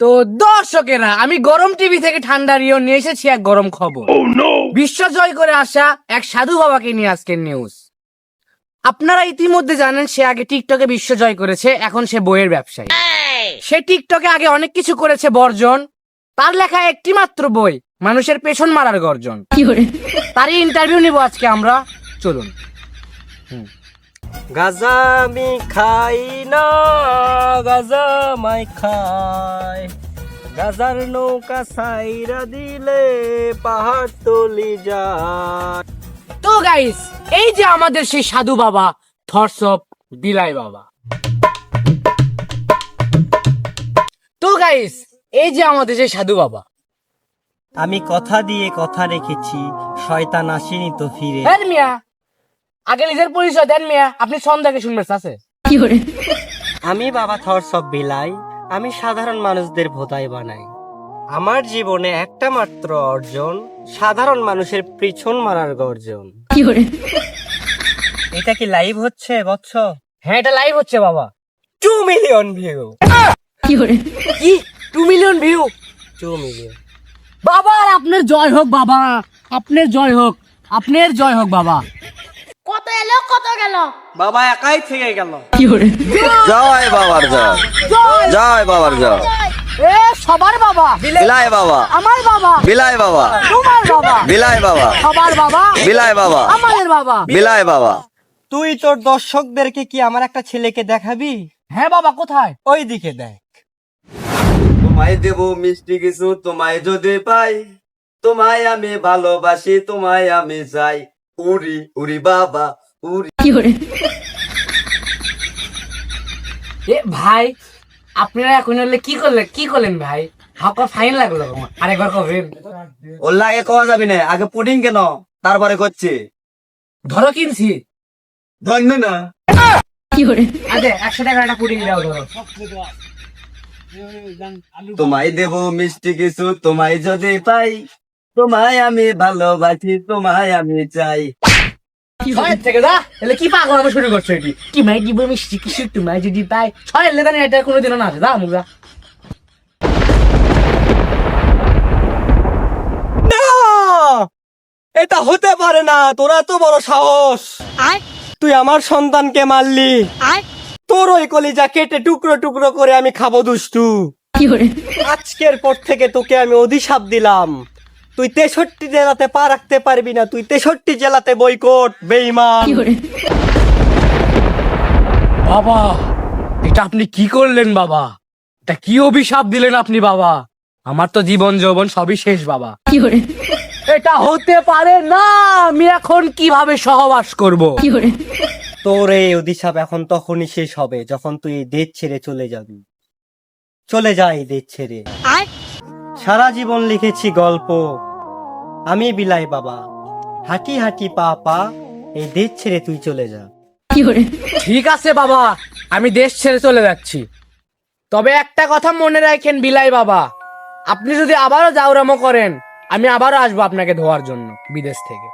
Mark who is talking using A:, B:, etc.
A: তো দর্শকেরা, আমি গরম টিভি থেকে ঠান্ডা রিও নিয়ে এসেছি এক গরম খবর। বিশ্ব জয় করে আসা এক সাধু বাবাকে নিয়ে আজকের নিউজ। আপনারা ইতিমধ্যে জানেন সে আগে টিকটকে বিশ্ব জয় করেছে, এখন সে বইয়ের ব্যবসায়ী। সে টিকটকে আগে অনেক কিছু করেছে বর্জন, তার লেখা একটি মাত্র বই মানুষের পেছন মারার গর্জন। তারই ইন্টারভিউ নিব আজকে আমরা, চলুন।
B: গাজা আমি খাই না, গাজা মাই খাই, গাজার নৌকা সাইরা দিলে পাহাড় তলি যায়।
A: তো গাইস, এই যে আমাদের সেই সাধু বাবা থটস অফ বিলাই বাবা। তো গাইস, এই যে আমাদের সেই সাধু বাবা।
B: আমি কথা দিয়ে কথা রেখেছি, শয়তান আসেনি তো ফিরে।
A: দেন মিয়া, আগে নিজের পরিচয় দেন মিয়া, আপনি সন্ধ্যাকে শুনবেন আছে।
B: আমি বাবা থটস অফ বিলাই, আমি সাধারণ মানুষদের ভোদাই বানাই। আমার জীবনে একটা মাত্র অর্জন, সাধারণ মানুষের পিছন মারার গর্জন। এটা কি লাইভ হচ্ছে বৎস?
A: হ্যাঁ, এটা লাইভ হচ্ছে বাবা।
B: 2 মিলিয়ন ভিউ।
A: কি 2 মিলিয়ন ভিউ?
B: 2 মিলিয়ন।
A: বাবা আপনার জয় হোক বাবা, আপনার জয় হোক, আপনার জয় হোক বাবা।
C: কত এলো কত গেল?
B: বাবা একাই থেকে গেল।
D: জয় বাবার জয়, জয় বাবার জয়,
A: এ সবার বাবা,
D: বিলাই বাবা,
A: আমার বাবা,
D: বিলাই বাবা,
A: তোমার বাবা,
D: বিলাই বাবা,
A: সবার বাবা,
D: বিলাই বাবা,
A: আমাদের বাবা।
D: বিলাই বাবা।
B: তুই তোর দর্শকদেরকে কি আমার একটা ছেলেকে দেখাবি?
A: হ্যাঁ বাবা, কোথায়?
B: ওই দিকে দেখ।
D: তোমায় দেব মিষ্টি কিছু, তোমায় যদি পাই, তোমায় আমি ভালোবাসি, তোমায় আমি চাই, উড়ি উড়ি বাবা উড়ি।
A: এ ভাই, আপনারা এখন হলে কি করলেন ভাই? হালকা ফাইন লাগলো, আরেকবার কবেন।
D: ওর লাগে কওয়া যাবি না, আগে পুডিং কেন তারপরে করছে।
A: ধরো কিনছি,
D: ধন্য না।
A: আচ্ছা 100 টাকার একটা পুডিং দাও ধরো।
D: তোমায় দেব মিষ্টি কিছু, তোমায় যদি পাই, তোমায় আমি ভালোবাসি, তোমায় আমি চাই।
A: ছয়ের থেকে যা, এলে কি পাগল আমি শুরু করছো এটি? কি মাই দিব মিষ্টি কিছু, তোমায় যদি পাই। ছয়ের লেদানে এটা কোনোদিনও না আছে, যা মুগা।
B: না, এটা হতে পারে না। তোরা তো বড় সাহস, তুই আমার সন্তানকে মারলি। তোর ওই কলিজা কেটে টুকরো টুকরো করে আমি খাবো দুষ্টু। আজকের পর থেকে তোকে আমি অভিশাপ দিলাম, তুই 63 জেলাতে পা রাখতে পারবি না। তুই 63 জেলাতে বয়কট, বেঈমান।
A: বাবা, এটা আপনি কি করলেন বাবা? এটা কি অভিশাপ দিলেন আপনি বাবা? আমার তো জীবন যৌবন সবই শেষ বাবা। এটা হতে পারে না, আমি এখন কিভাবে সহবাস করব?
B: তোর এই অভিশাপ এখন তখনই শেষ হবে যখন তুই এই দেশ ছেড়ে চলে যাবি। চলে যা এই দেশ ছেড়ে। সারা জীবন লিখেছি গল্প, আমি বিলাই বাবা। হাঁটি হাঁটি পা পা, এই দেশ ছেড়ে তুই চলে যা।
A: ঠিক আছে বাবা, আমি দেশ ছেড়ে চলে যাচ্ছি। তবে একটা কথা মনে রাখেন বিলাই বাবা, আপনি যদি আবারও জাউরামো করেন, আমি আবারও আসবো আপনাকে ধোয়ার জন্য বিদেশ থেকে।